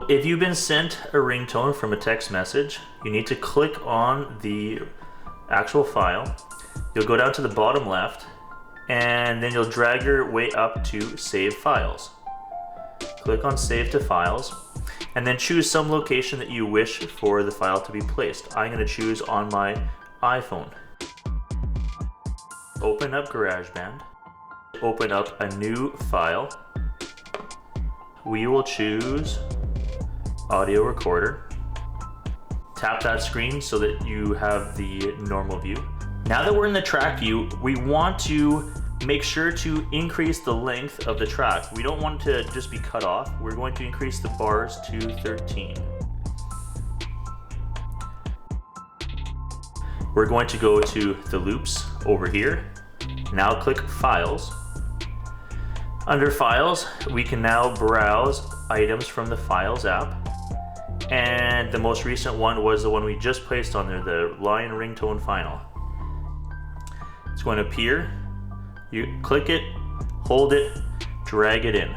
If you've been sent a ringtone from a text message, you need to click on the actual file. You'll go down to the bottom left, and then you'll drag your way up to Save Files. Click on Save to Files, and then choose some location that you wish for the file to be placed. I'm going to choose on my iPhone. Open up GarageBand. Open up a new file. We will choose Audio Recorder. Tap that screen so that you have the normal view. Now that we're in the track view, we want to make sure to increase the length of the track. We don't want it to just be cut off. We're going to increase the bars to 13. We're going to go to the loops over here. Now click Files. Under Files, we can now browse items from the Files app. And the most recent one was the one we just placed on there, the Lion Ringtone Final. It's going to appear. You click it, hold it, drag it in.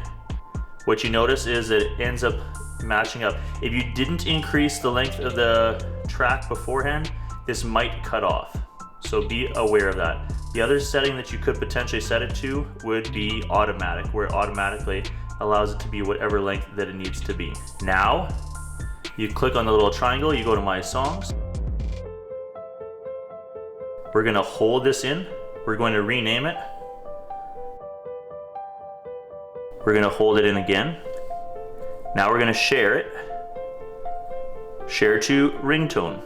What you notice is that it ends up matching up. If you didn't increase the length of the track beforehand, this might cut off. So be aware of that. The other setting that you could potentially set it to would be automatic, where it automatically allows it to be whatever length that it needs to be. Now, you click on the little triangle, you go to My Songs. We're gonna hold this in. We're going to rename it. We're gonna hold it in again. Now we're gonna share it. Share to ringtone.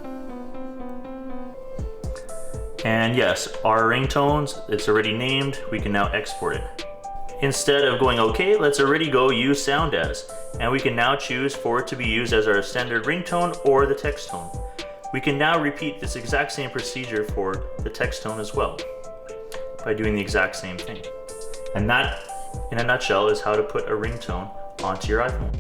And yes, our ringtones, it's already named. We can now export it. Instead of going okay, let's already go use sound as. And we can now choose for it to be used as our standard ringtone or the text tone. We can now repeat this exact same procedure for the text tone as well by doing the exact same thing. And that, in a nutshell, is how to put a ringtone onto your iPhone.